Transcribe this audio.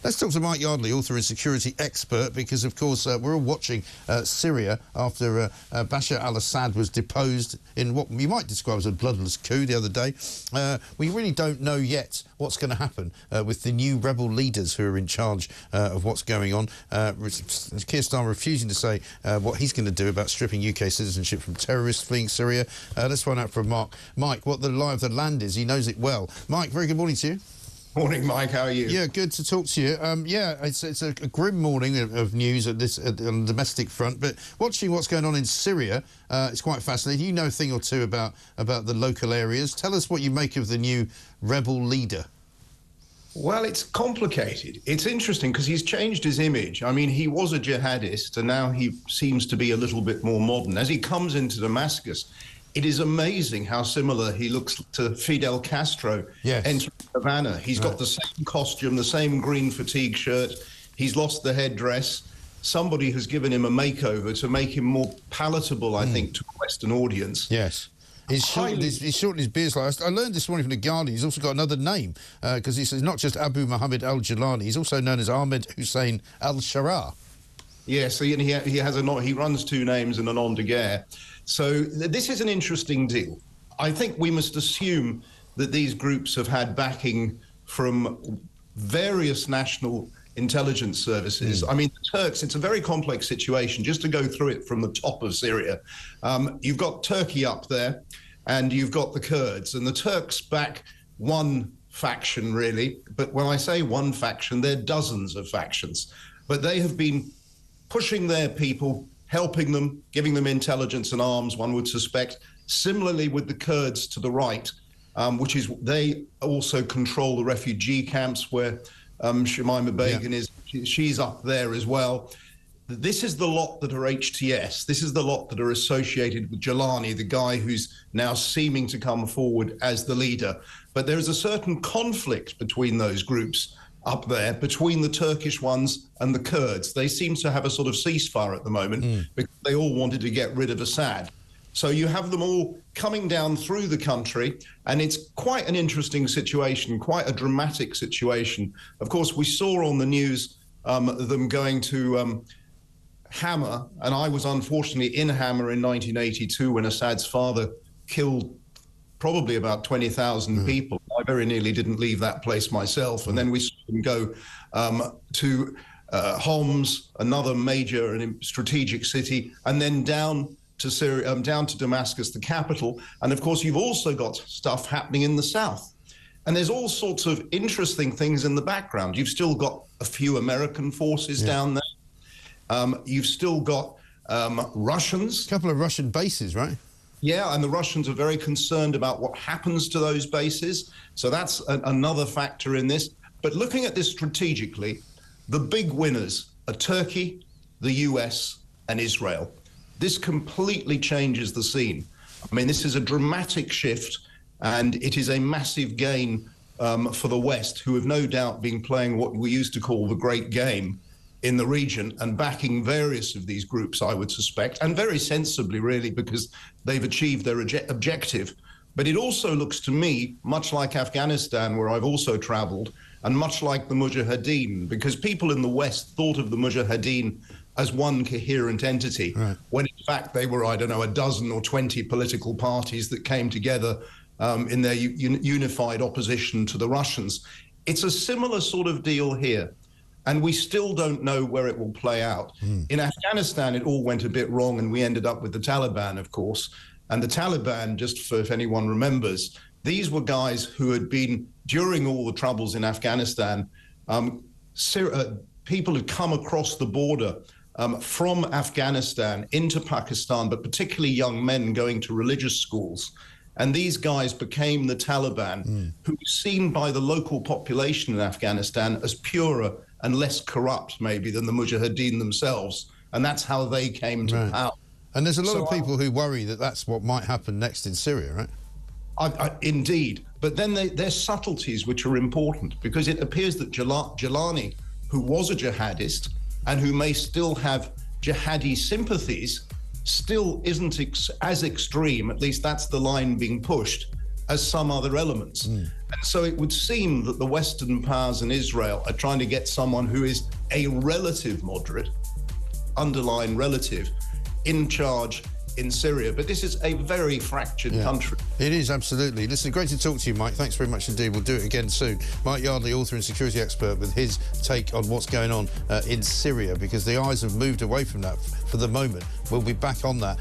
Let's talk to Mike Yardley, author and security expert, because, of course, we're all watching Syria after Bashar al-Assad was deposed in what you might describe as a bloodless coup the other day. We really don't know yet what's going to happen with the new rebel leaders who are in charge of what's going on. Keir Starmer refusing to say what he's going to do about stripping UK citizenship from terrorists fleeing Syria. Let's find out from Mark. Mike, what the lie of the land is. He knows it well. Mike, very good morning to you. Morning, Mike. How are you? Yeah, good to talk to you. Yeah, it's a grim morning of news at this on the domestic front, but watching what's going on in Syria, it's quite fascinating. You know a thing or two about the local areas. Tell us what you make of the new rebel leader. Well, it's complicated. It's interesting because he's changed his image. I mean, he was a jihadist, and now he seems to be a little bit more modern. As he comes into Damascus, it is amazing how similar he looks to Fidel Castro. Yes. Entering Havana. He's got the same costume, the same green fatigue shirt. He's lost the headdress. Somebody has given him a makeover to make him more palatable, I think, to a Western audience. Yes. He's shortened his beard. I learned this morning from The Guardian he's also got another name, because he says not just Abu Muhammad al-Jilani, he's also known as Ahmed Hussein al-Sharaa. Yes, he runs two names and a nom de guerre. So this is an interesting deal. I think we must assume that these groups have had backing from various national intelligence services. I mean, the Turks, it's a very complex situation. Just to go through it from the top of Syria, you've got Turkey up there, and you've got the Kurds, and the Turks back one faction, really. But when I say one faction, there are dozens of factions. But they have been pushing their people, helping them, giving them intelligence and arms, one would suspect. Similarly with the Kurds to the right, which is they also control the refugee camps where Shamima Begin is. She's up there as well. This is the lot that are HTS. This is the lot that are associated with Jilani, the guy who's now seeming to come forward as the leader. But there is a certain conflict between those groups up there, between the Turkish ones and the Kurds. They seem to have a sort of ceasefire at the moment because they all wanted to get rid of Assad. So you have them all coming down through the country, and it's quite an interesting situation, quite a dramatic situation. Of course, we saw on the news them going to Hama, and I was unfortunately in Hama in 1982 when Assad's father killed probably about 20,000 people. I very nearly didn't leave that place myself. And then we saw them go to Homs, another major and strategic city, and then down to Syria, down to Damascus, the capital. And of course, you've also got stuff happening in the south. And there's all sorts of interesting things in the background. You've still got a few American forces down there. You've still got Russians. A couple of Russian bases, right? Yeah, and the Russians are very concerned about what happens to those bases. So that's another factor in this. But looking at this strategically, the big winners are Turkey, the US, and Israel. This completely changes the scene. I mean, this is a dramatic shift, and it is a massive gain for the West, who have no doubt been playing what we used to call the great game in the region and backing various of these groups, I would suspect, and very sensibly, really, because they've achieved their objective. But it also looks to me much like Afghanistan, where I've also traveled, and much like the Mujahideen, because people in the West thought of the Mujahideen as one coherent entity, when in fact they were, I don't know, a dozen or 20 political parties that came together in their unified opposition to the Russians. It's a similar sort of deal here. And we still don't know where it will play out. In Afghanistan, it all went a bit wrong, and we ended up with the Taliban, of course. And the Taliban, just for if anyone remembers, these were guys who had been, during all the troubles in Afghanistan, people had come across the border from Afghanistan into Pakistan, but particularly young men going to religious schools. And these guys became the Taliban, who were seen by the local population in Afghanistan as purer and less corrupt, maybe, than the Mujahideen themselves. And that's how they came to power. And there's a lot of people who worry that that's what might happen next in Syria, right? Indeed. But then there's subtleties which are important, because it appears that Jilani, who was a jihadist and who may still have jihadi sympathies, still isn't as extreme, at least that's the line being pushed, as some other elements. And so it would seem that the Western powers and Israel are trying to get someone who is a relative moderate, underline relative, in charge in Syria. But this is a very fractured country. It is, absolutely. Listen, great to talk to you, Mike. Thanks very much indeed. We'll do it again soon. Mike Yardley, author and security expert, with his take on what's going on in Syria, because the eyes have moved away from that for the moment. We'll be back on that